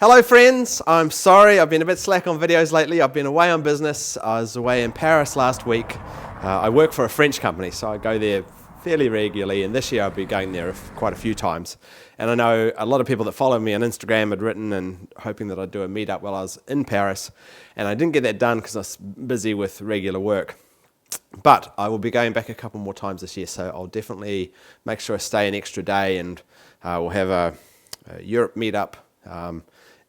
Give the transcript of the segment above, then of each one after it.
Hello friends, I'm sorry I've been a bit slack on videos lately. I've been away on business. I was away in Paris last week. I work for a French company, so I go there fairly regularly, and this year I'll be going there quite a few times. And I know a lot of people that follow me on Instagram had written and hoping that I'd do a meetup while I was in Paris, and I didn't get that done because I was busy with regular work. But I will be going back a couple more times this year, so I'll definitely make sure I stay an extra day, and we'll have a Europe meetup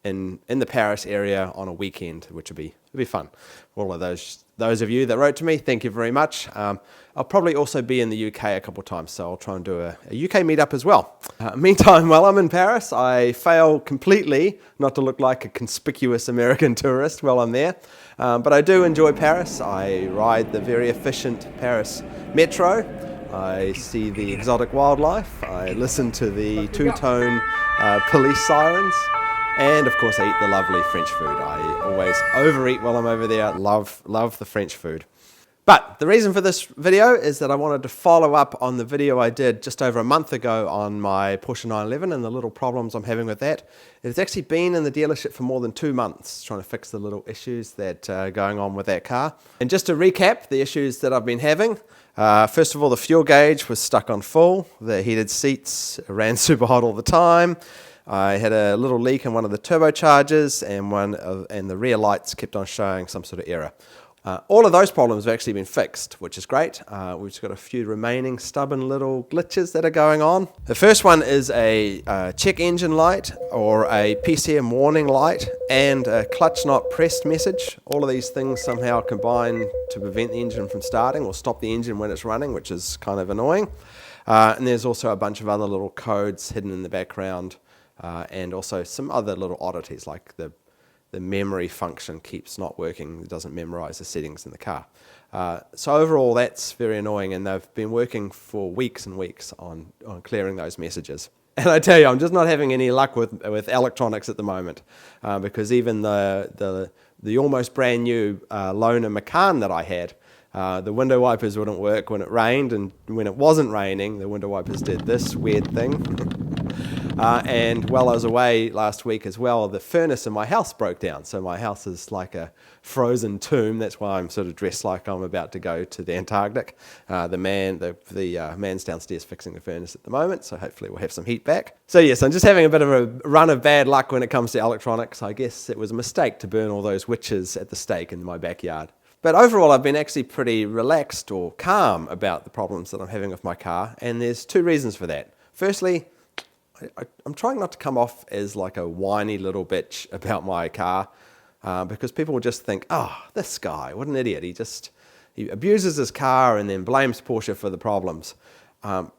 in the Paris area on a weekend, which will be fun. All of those of you that wrote to me, thank you very much. I'll probably also be in the UK a couple of times, so I'll try and do a UK meetup as well. Meantime, while I'm in Paris, I fail completely not to look like a conspicuous American tourist while I'm there. But I do enjoy Paris. I ride the very efficient Paris metro. I see the exotic wildlife. I listen to the two-tone police sirens. And of course I eat the lovely French food. I always overeat while I'm over there. Love the French food. But the reason for this video is that I wanted to follow up on the video I did just over a month ago on my Porsche 911 and the little problems I'm having with that. It's actually been in the dealership for more than 2 months trying to fix the little issues that are going on with that car. And just to recap the issues that I've been having, first of all, the fuel gauge was stuck on full. The heated seats ran super hot all the time. I had a little leak in one of the turbochargers, and the rear lights kept on showing some sort of error. All of those problems have actually been fixed, which is great. We've just got a few remaining stubborn little glitches that are going on. The first one is a check engine light, or a PCM warning light, and a clutch not pressed message. All of these things somehow combine to prevent the engine from starting or stop the engine when it's running, which is kind of annoying. And there's also a bunch of other little codes hidden in the background. And also some other little oddities, like the memory function keeps not working. It doesn't memorize the settings in the car. So overall, that's very annoying, and they've been working for weeks and weeks on clearing those messages. And I tell you, I'm just not having any luck with electronics at the moment, because even the almost brand new loaner Macan that I had, the window wipers wouldn't work when it rained, and when it wasn't raining, the window wipers did this weird thing. And while I was away last week as well, the furnace in my house broke down. So my house is like a frozen tomb. That's why I'm sort of dressed like I'm about to go to the Antarctic. The man's downstairs fixing the furnace at the moment, so hopefully we'll have some heat back. So yes, I'm just having a bit of a run of bad luck when it comes to electronics. I guess it was a mistake to burn all those witches at the stake in my backyard. But overall, I've been actually pretty relaxed or calm about the problems that I'm having with my car, and there's two reasons for that. Firstly, I'm trying not to come off as like a whiny little bitch about my car, because people will just think, oh, this guy, what an idiot. He abuses his car and then blames Porsche for the problems. And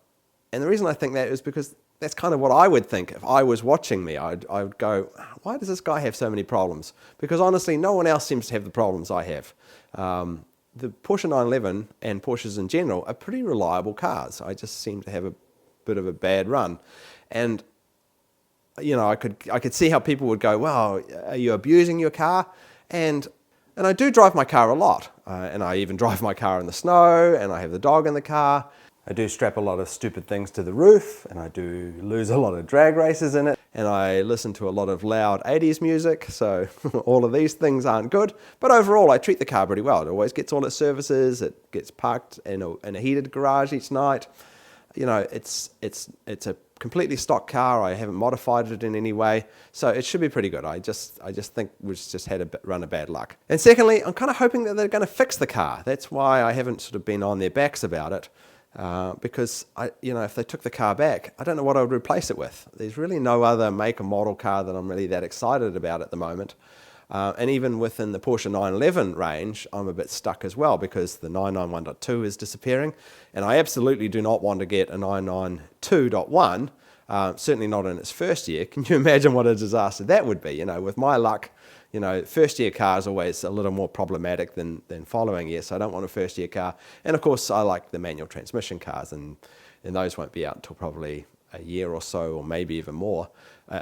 the reason I think that is because that's kind of what I would think if I was watching me. I would go, why does this guy have so many problems? Because honestly, no one else seems to have the problems I have. The Porsche 911 and Porsches in general are pretty reliable cars. I just seem to have a bit of a bad run. And you know, I could see how people would go, well, are you abusing your car? And I do drive my car a lot, and I even drive my car in the snow, and I have the dog in the car. I do strap a lot of stupid things to the roof, and I do lose a lot of drag races in it, and I listen to a lot of loud 80s music, so all of these things aren't good. But overall, I treat the car pretty well. It always gets all its services. It gets parked in a heated garage each night. You know, it's a completely stock car. I haven't modified it in any way, so it should be pretty good. I just think we've just had a run of bad luck. And secondly, I'm kind of hoping that they're going to fix the car. That's why I haven't sort of been on their backs about it, because if they took the car back, I don't know what I would replace it with. There's really no other make and model car that I'm really that excited about at the moment. And even within the Porsche 911 range, I'm a bit stuck as well, because the 991.2 is disappearing, and I absolutely do not want to get a 992.1, certainly not in its first year. Can you imagine what a disaster that would be? You know, with my luck, first year car is always a little more problematic than following year, so I don't want a first year car. And of course, I like the manual transmission cars, and those won't be out until probably a year or so, or maybe even more,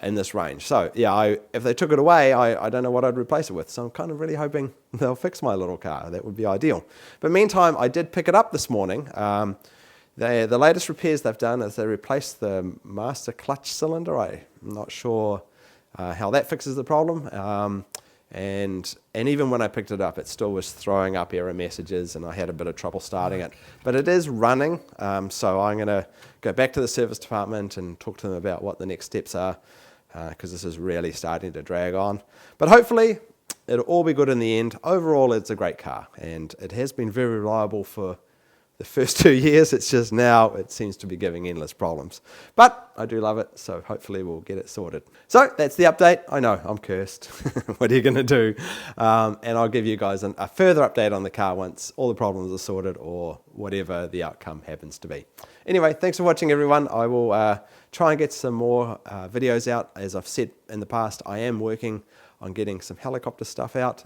in this range. So yeah, if they took it away, I don't know what I'd replace it with. So I'm kind of really hoping they'll fix my little car. That would be ideal. But meantime, I did pick it up this morning. The latest repairs they've done is they replaced the master clutch cylinder. I'm not sure how that fixes the problem. And even when I picked it up, it still was throwing up error messages, and I had a bit of trouble starting it. But it is running, so I'm going to go back to the service department and talk to them about what the next steps are, because this is really starting to drag on. But hopefully, it'll all be good in the end. Overall, it's a great car, and it has been very reliable for the first 2 years. It's just now it seems to be giving endless problems. But I do love it, so hopefully we'll get it sorted. So that's the update. I know, I'm cursed. What are you going to do? And I'll give you guys a further update on the car once all the problems are sorted or whatever the outcome happens to be. Anyway, thanks for watching, everyone. I will try and get some more videos out. As I've said in the past, I am working on getting some helicopter stuff out.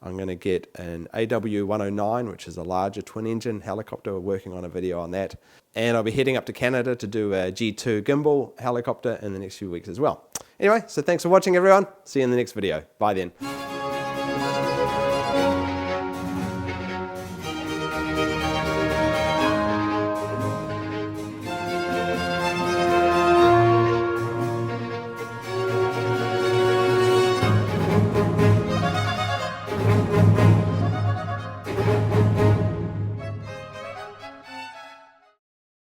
I'm going to get an AW109, which is a larger twin-engine helicopter. We're working on a video on that. And I'll be heading up to Canada to do a G2 gimbal helicopter in the next few weeks as well. Anyway, so thanks for watching, everyone. See you in the next video. Bye then.